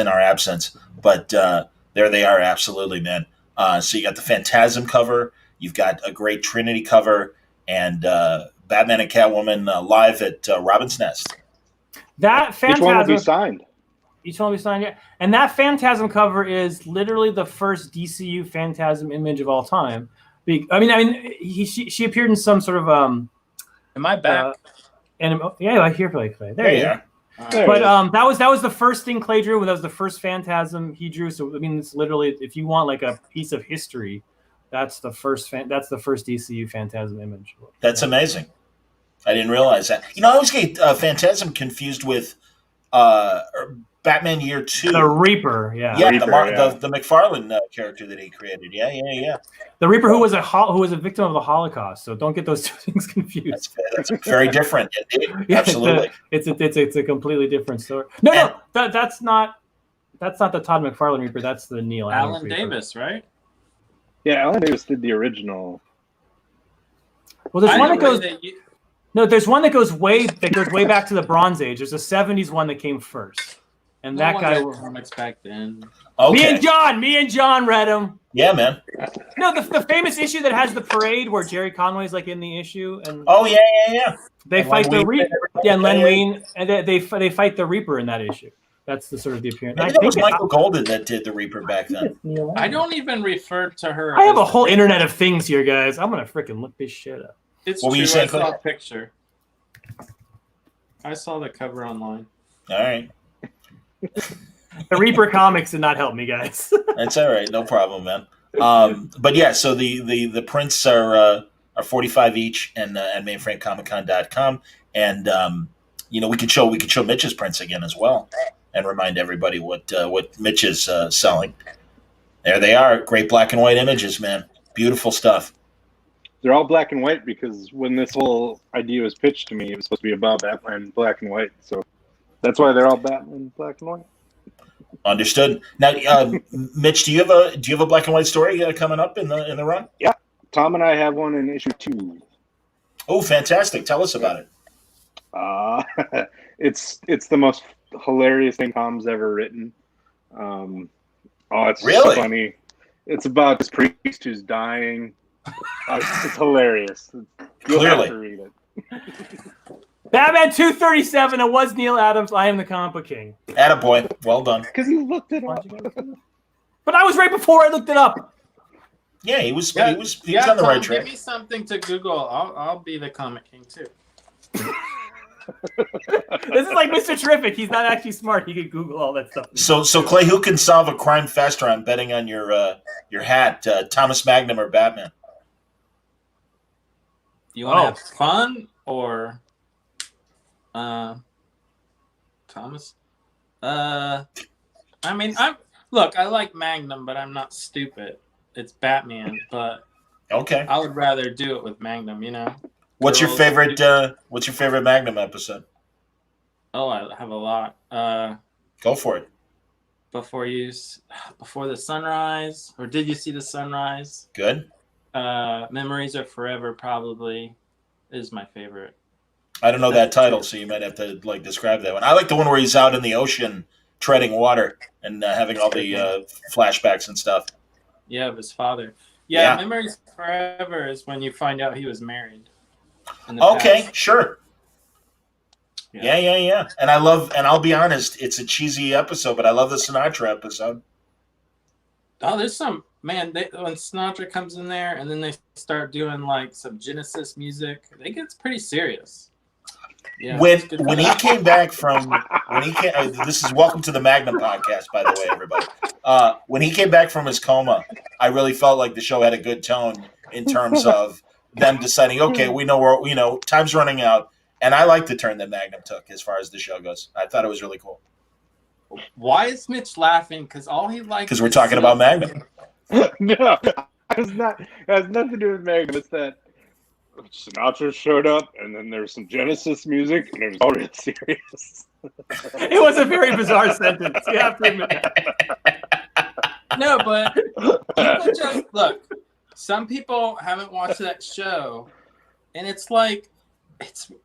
our absence. But there they are. Absolutely, man. So you got the Phantasm cover, you've got a great Trinity cover, and Batman and Catwoman live at Robin's Nest. That Phantasm, each one will be signed. Each one will be signed, yeah. And that Phantasm cover is literally the first DCU Phantasm image of all time. She appeared in some sort of Am I back? Yeah, I hear Clay. There you are. But that was the first thing Clay drew. That was the first Phantasm he drew. So it's literally, if you want like a piece of history, that's the first DCU Phantasm image. That's amazing. I didn't realize that. I always get Phantasm confused with Batman Year 2. The Reaper, yeah. Yeah, Reaper, the McFarlane character that he created. Yeah. The Reaper, who was a victim of the Holocaust. So don't get those two things confused. That's very different. Yeah, absolutely. It's a completely different story. No, that's not the Todd McFarlane Reaper. That's the Neil Alan Reaper. Davis, right? Yeah, Alan Davis did the original. Well, there's one that goes. No, there's one that goes way back to the Bronze Age. There's a '70s one that came first, and that guy. Comics back then. Okay. Me and John read them. Yeah, man. No, the famous issue that has the parade where Jerry Conway's like in the issue, and yeah. They fight the Reaper. Yeah, and Len Wein, and they fight the Reaper in that issue. That's the sort of the appearance. Maybe that was Michael Golden that did the Reaper back then. I don't even refer to her. I have a whole internet of things here, guys. I'm gonna freaking look this shit up. It's what true. Were you saying, I saw a picture. I saw the cover online. All right. The Reaper comics did not help me, guys. That's all right. No problem, man. But yeah, so the prints are 45 each, and at mainframecomiccon.com, and we could show Mitch's prints again as well, and remind everybody what Mitch is selling. There they are, great black and white images, man. Beautiful stuff. They're all black and white because when this whole idea was pitched to me, it was supposed to be about Batman black and white. So that's why they're all Batman black and white. Understood. Now, Mitch, do you have a black and white story coming up in the run? Yeah, Tom and I have one in issue 2. Oh, fantastic! Tell us about it. It's the most hilarious thing Tom's ever written. It's really so funny. It's about this priest who's dying. It's hilarious. You'll have to read it. Batman 237. It was Neil Adams. I am the comic book king. Attaboy. Well done. Because you looked it up. But I was right before I looked it up. Yeah, he was on the right track. Give me something to Google. I'll be the comic king too. This is like Mr. Terrific. He's not actually smart. He could Google all that stuff. So Clay, who can solve a crime faster? I'm betting on your hat, Thomas Magnum or Batman. You want to have fun or Thomas? I mean, I like Magnum, but I'm not stupid. It's Batman, but okay, I would rather do it with Magnum. You know. What's your favorite Magnum episode? Oh, I have a lot. Go for it. Before the sunrise, or did you see the sunrise? Good. Memories Are Forever probably is my favorite. I don't know that title, so you might have to describe that one. I like the one where he's out in the ocean treading water and having all the flashbacks and stuff. Yeah, of his father. Yeah, Memories Forever is when you find out he was married. Okay, past. Sure. Yeah. And I'll be honest, it's a cheesy episode, but I love the Sinatra episode. Oh, there's some when Sinatra comes in there and then they start doing some Genesis music, it gets pretty serious. Yeah, when he came back from this is Welcome to the Magnum podcast, by the way, everybody. When he came back from his coma, I really felt like the show had a good tone in terms of them deciding, okay, we know time's running out, and I like the turn that Magnum took as far as the show goes. I thought it was really cool. Why is Mitch laughing? Because all he likes. Because we're talking about Magnum. No, it has nothing to do with Magnum. It's that Sinatra showed up, and then there was some Genesis music, and it was all really serious. It was a very bizarre sentence. You have to admit that. No, but people just look. Some people haven't watched that show, and it's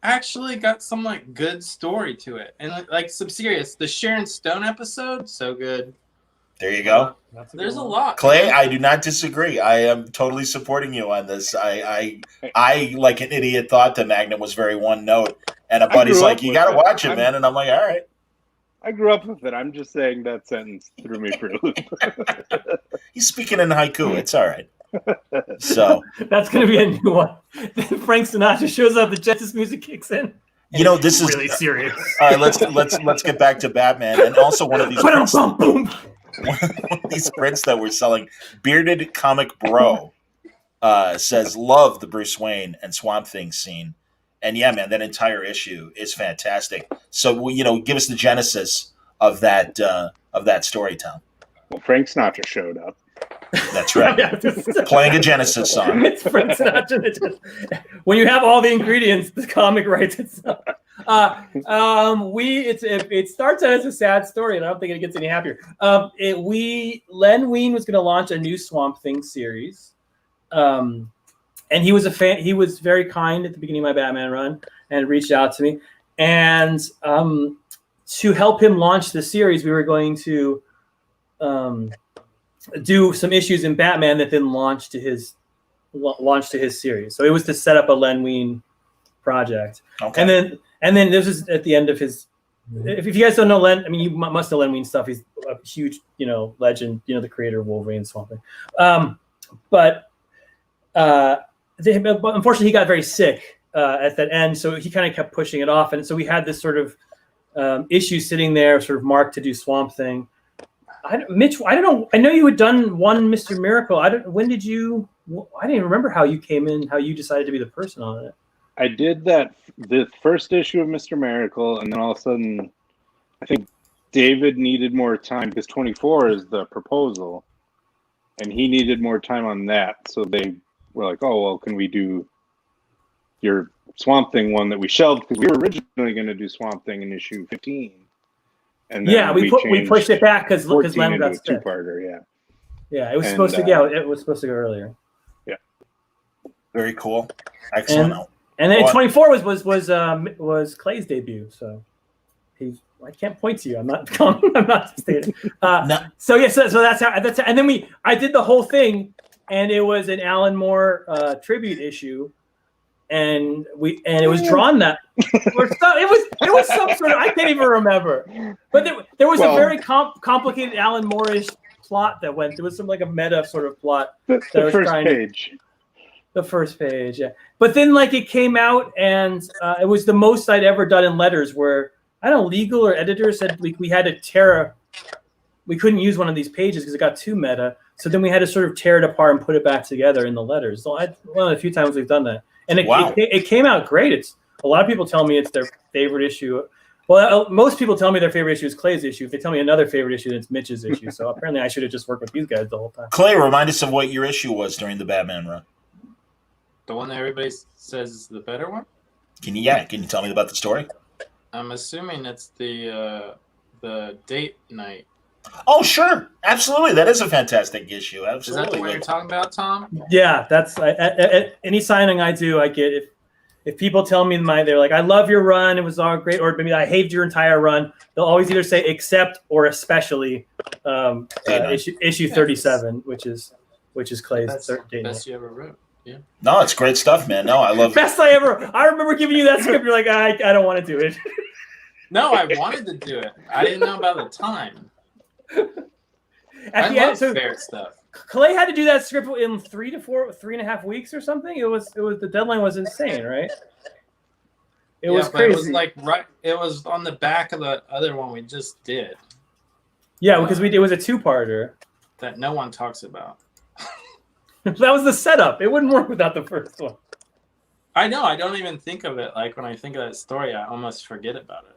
actually got some good story to it, and some serious. The Sharon Stone episode, so good. There you go. There's a lot. Clay, I do not disagree. I am totally supporting you on this. I like an idiot, thought that Magnum was very one note, and a buddy's like, "You got to watch it, man." And I'm like, "All right." I grew up with it. I'm just saying that sentence threw me for a loop. He's speaking in haiku. It's all right. So that's going to be a new one. Then Frank Sinatra shows up. The Genesis music kicks in. This is really serious. All right, let's get back to Batman, and also one of these prints, one of these prints that we're selling. Bearded Comic Bro says, "Love the Bruce Wayne and Swamp Thing scene." And yeah, man, that entire issue is fantastic. So, give us the genesis of that story, Tom. Well, Frank Sinatra showed up. That's right. Playing a Genesis song. It's Frank Sinatra. When you have all the ingredients, the comic writes itself. It starts out as a sad story, and I don't think it gets any happier. Len Wein was going to launch a new Swamp Thing series. And he was a fan. He was very kind at the beginning of my Batman run and reached out to me. And to help him launch the series, we were going to do some issues in Batman that then launched to his series. So it was to set up a Len Wein project. Okay. And then this is at the end of his. If you guys don't know Len, I mean, you must know Len Wein stuff. He's a huge, legend. The creator of Wolverine and Swamp Thing. Unfortunately, he got very sick at that end, so he kind of kept pushing it off, and so we had this sort of issue sitting there, sort of marked to do Swamp Thing. Mitch, I don't know. I know you had done one Mr. Miracle. When did you? I didn't even remember how you came in, how you decided to be the person on it. I did the first issue of Mr. Miracle, and then all of a sudden, I think David needed more time because 24 is the proposal, and he needed more time on that, so they were like, "Oh, well, can we do your Swamp Thing one that we shelved because we were originally going to do Swamp Thing in issue 15." And then we pushed it back because Len got sick. Two-parter, yeah. It was supposed to go. It was supposed to go earlier. Yeah. Very cool. Excellent. And then 24 was Clay's debut. So I can't point to you. I'm not. I'm not stating. No. So that's how. And then I did the whole thing. And it was an Alan Moore tribute issue, and it was drawn that it was some sort of, I can't even remember, but there was a very complicated Alan Moore-ish plot that went. There was some like a meta sort of plot. The first page, yeah. But then like it came out, and it was the most I'd ever done in letters, where I don't know, legal or editors said we had to tear. We couldn't use one of these pages because it got too meta. So then we had to sort of tear it apart and put it back together in the letters. So one of the few times we've done that, and it came out great. It's a lot of people tell me it's their favorite issue. Well, most people tell me their favorite issue is Clay's issue. If they tell me another favorite issue, then it's Mitch's issue. So apparently, I should have just worked with these guys the whole time. Clay, remind us of what your issue was during the Batman run. The one that everybody says is the better one? Can you tell me about the story? I'm assuming it's the date night. Oh, sure. Absolutely. That is a fantastic issue. Absolutely. Is that the one you're talking about, Tom? Yeah, that's at any signing I do, I get if people tell me they're like, I love your run, it was all great, or maybe I hated your entire run, they'll always either say except or especially issue 37, which is Clay's best you ever wrote. Yeah. No, it's great stuff, man. No, I love best I ever. I remember giving you that script. You're like, I don't want to do it. No, I wanted to do it. I didn't know about the time. At the end, so fair stuff. Clay had to do that script in 3.5 weeks or something. It was the deadline was insane, right? It was crazy. It was like it was on the back of the other one we just did. Yeah, because it was a 2-parter that no one talks about. That was the setup. It wouldn't work without the first one. I know. I don't even think of it. Like when I think of that story, I almost forget about it.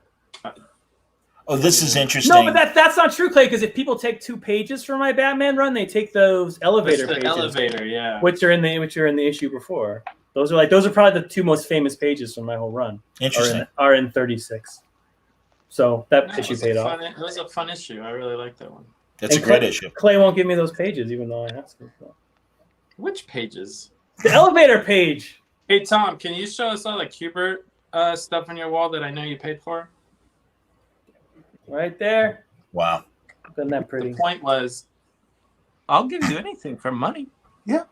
Oh, this is interesting. No, but that's not true, Clay. Because if people take 2 pages from my Batman run, they take those elevator pages. Elevator, yeah. Which are in the issue before. Those are probably the 2 most famous pages from my whole run. Interesting. Are in 36. So that issue paid off. It was a fun issue. I really like that one. That's a great issue. Clay won't give me those pages, even though I asked him for. Which pages? The elevator page. Hey, Tom, can you show us all the Kubert stuff on your wall that I know you paid for? Right there. Wow. Isn't that pretty? The point was, I'll give you anything for money. Yeah.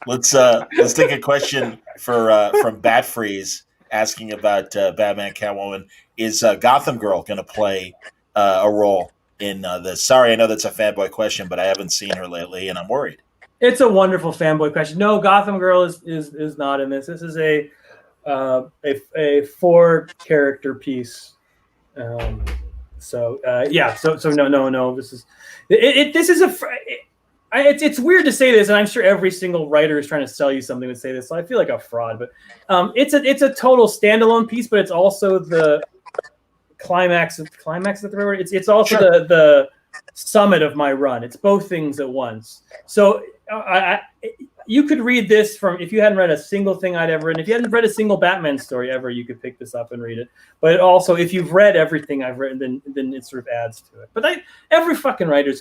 Let's take a question from Batfreeze asking about Batman Catwoman. Is Gotham Girl going to play a role in this? Sorry, I know that's a fanboy question, but I haven't seen her lately, and I'm worried. It's a wonderful fanboy question. No, Gotham Girl is not in this. This is a 4-character piece. So no. This is it's weird to say this, and I'm sure every single writer is trying to sell you something to say this. So I feel like a fraud, but it's a total standalone piece, but it's also the climax is that the right word? It's also the summit of my run. It's both things at once. So you could read this if you hadn't read a single thing I'd ever written. If you hadn't read a single Batman story ever, you could pick this up and read it. But also, if you've read everything I've written, then it sort of adds to it. But every freaking writer is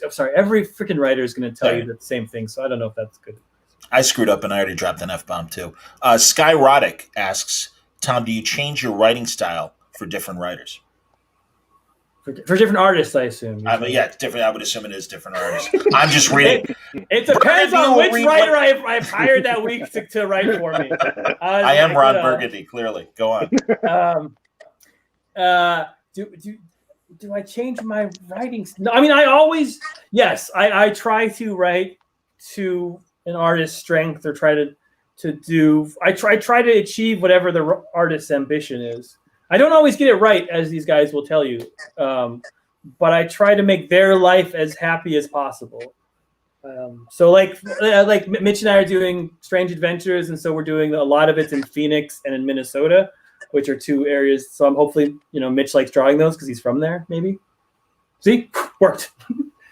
going to tell you the same thing. So I don't know if that's good. I screwed up and I already dropped an F-bomb too. Skyrotic asks, Tom, do you change your writing style for different writers? For different artists, I assume. Yeah, it's different. I would assume it is different artists. I'm just reading. It depends on which writer I've hired that week to write for me. I am Ron Burgundy, clearly. Go on. Do I change my writing? No, I mean, I try to write to an artist's strength, or try to achieve whatever the artist's ambition is. I don't always get it right, as these guys will tell you, but I try to make their life as happy as possible. So like Mitch and I are doing Strange Adventures, and so we're doing a lot of it's in Phoenix and in Minnesota, which are 2 areas. So I'm hopefully, Mitch likes drawing those because he's from there. Maybe. See, worked.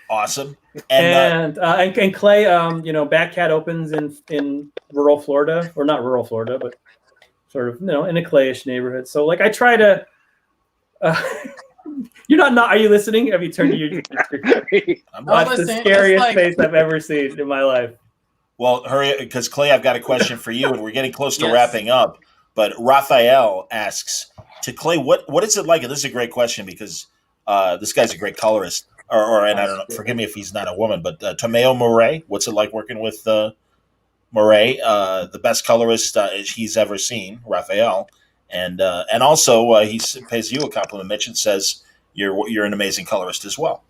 Awesome. And Clay, Batcat opens in rural Florida, or not rural Florida, but sort of, in a Clayish neighborhood. So like I try to. You're not. Are you listening? Have you turned to your? That's the scariest face I've ever seen in my life. Well, hurry, because Clay, I've got a question for you, and we're getting close to wrapping up. But Raphael asks to Clay, what is it like? And this is a great question because this guy's a great colorist. and I don't know, forgive me if he's not a woman, but Tomeo Morey. What's it like working with Morey, the best colorist he's ever seen, Raphael, and also he pays you a compliment, Mitch, and says you're an amazing colorist as well.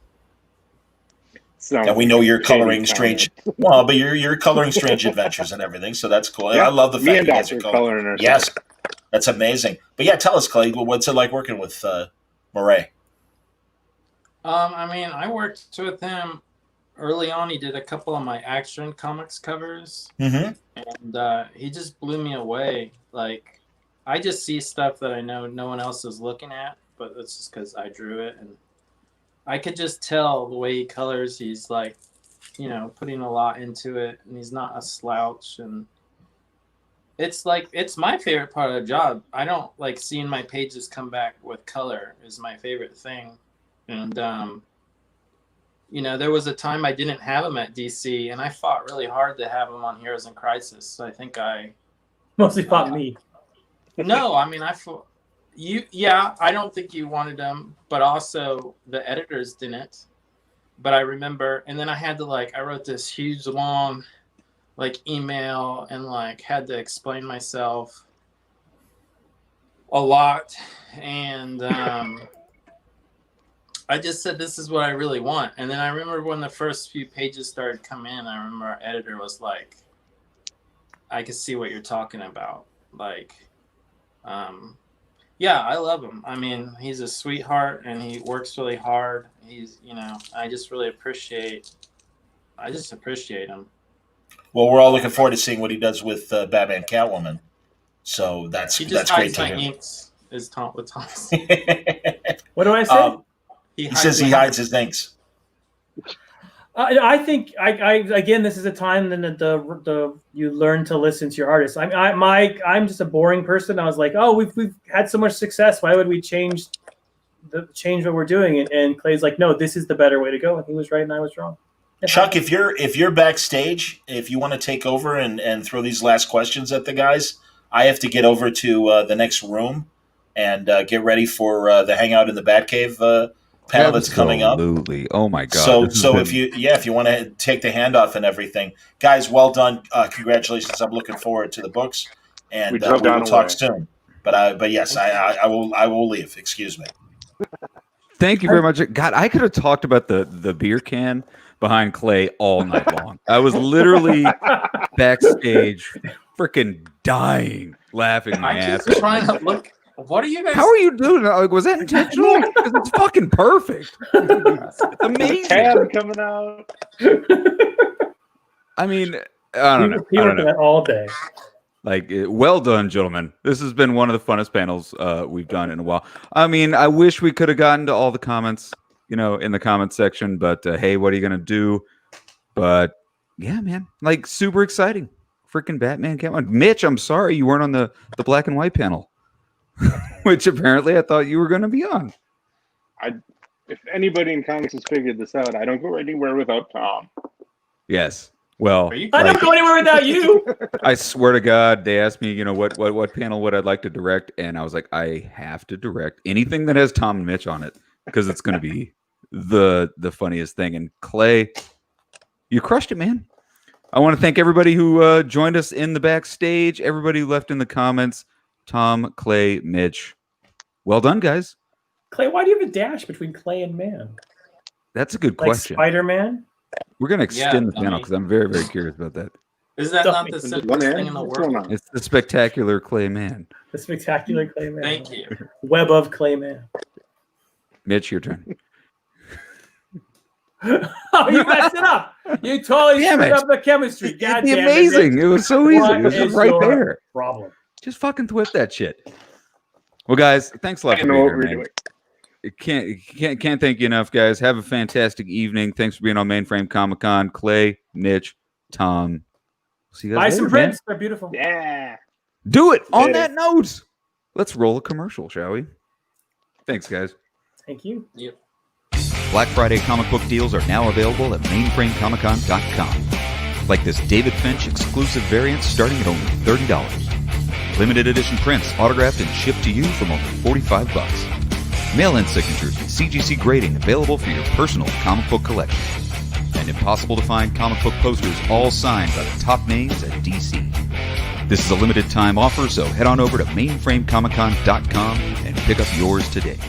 And we know you're coloring strange. Well, but you're coloring Strange Adventures and everything, so that's cool. Yeah, I love the fact and you guys Doc are coloring ourselves. Yes, that's amazing. But yeah, tell us, Clay, what's it like working with Morey? I mean, I worked with him early on. He did a couple of my Action Comics covers, and he just blew me away. Like, I just see stuff that I know no one else is looking at, but that's just because I drew it, and I could just tell the way he colors. He's like, putting a lot into it, and he's not a slouch. And it's my favorite part of the job. I don't like seeing my pages come back with color is my favorite thing. And, there was a time I didn't have him at DC, and I fought really hard to have him on Heroes in Crisis. So I think I mostly fought me. No, I mean, I fought you. Yeah, I don't think you wanted him, but also the editors didn't. But I remember, and then I had to I wrote this huge long email and had to explain myself a lot. And I just said, this is what I really want. And then I remember when the first few pages started coming in, I remember our editor was like, I can see what you're talking about. Yeah, I love him. I mean, he's a sweetheart and he works really hard. He's, I just appreciate him. Well, we're all looking forward to seeing what he does with Batman Catwoman. So that's great to hear. Inks with Thomas. What do I say? He says he hides his inks. I think again, this is a time then the you learn to listen to your artists. I'm just a boring person. I was like, oh, we've had so much success. Why would we change what we're doing? And Clay's like, no, this is the better way to go. And he was right, and I was wrong. Chuck, if you're backstage, if you want to take over and throw these last questions at the guys, I have to get over to the next room and get ready for the hangout in the Batcave panel that's coming up. Absolutely. Oh my God. So if you want to take the handoff and everything, guys, well done. Congratulations. I'm looking forward to the books, and we will talk soon. But yes, I will leave. Excuse me. Thank you very much. God, I could have talked about the beer can behind Clay all night long. I was literally backstage, freaking dying, laughing my ass off. Trying to look. What are you guys? How are you doing? Was that intentional? Because it's fucking perfect. It's amazing. Tab coming out. I mean, I don't know. He worked on that all day. Well done, gentlemen. This has been one of the funnest panels we've done in a while. I mean, I wish we could have gotten to all the comments, in the comments section. But hey, what are you gonna do? But yeah, man, super exciting. Freaking Batman Catwoman. Mitch, I'm sorry you weren't on the black and white panel. Which apparently I thought you were going to be on. If anybody in comics has figured this out, I don't go anywhere without Tom. Yes. Well, I don't go anywhere without you. I swear to God, they asked me, what panel would I like to direct, and I was like, I have to direct anything that has Tom and Mitch on it because it's going to be the funniest thing. And Clay, you crushed it, man. I want to thank everybody who joined us in the backstage, everybody who left in the comments. Tom, Clay, Mitch. Well done, guys. Clay, why do you have a dash between Clay and Man? That's a good question. Spider-Man? We're going to extend the panel because I'm very, very curious about that. Is that not the simplest thing in the world? It's the spectacular Clay Man. The spectacular Clay Man. Thank you. Web of Clay Man. Mitch, your turn. Oh, you messed it up. You totally screwed up the chemistry. God damn amazing. It was so easy. It was just right there. Problem. Just fucking twist that shit. Well, guys, thanks a lot for being here, man. Can't thank you enough, guys. Have a fantastic evening. Thanks for being on Mainframe Comic Con. Clay, Mitch, Tom. See you guys Buy later, some prints. They're beautiful. Yeah. Do it. On that note, let's roll a commercial, shall we? Thanks, guys. Thank you. Yep. Black Friday comic book deals are now available at mainframecomiccon.com. Like this David Finch exclusive variant starting at only $30. Limited edition prints autographed and shipped to you from only $45. Mail-in signatures with CGC grading available for your personal comic book collection. And impossible-to-find comic book posters all signed by the top names at DC. This is a limited time offer, so head on over to mainframecomiccon.com and pick up yours today.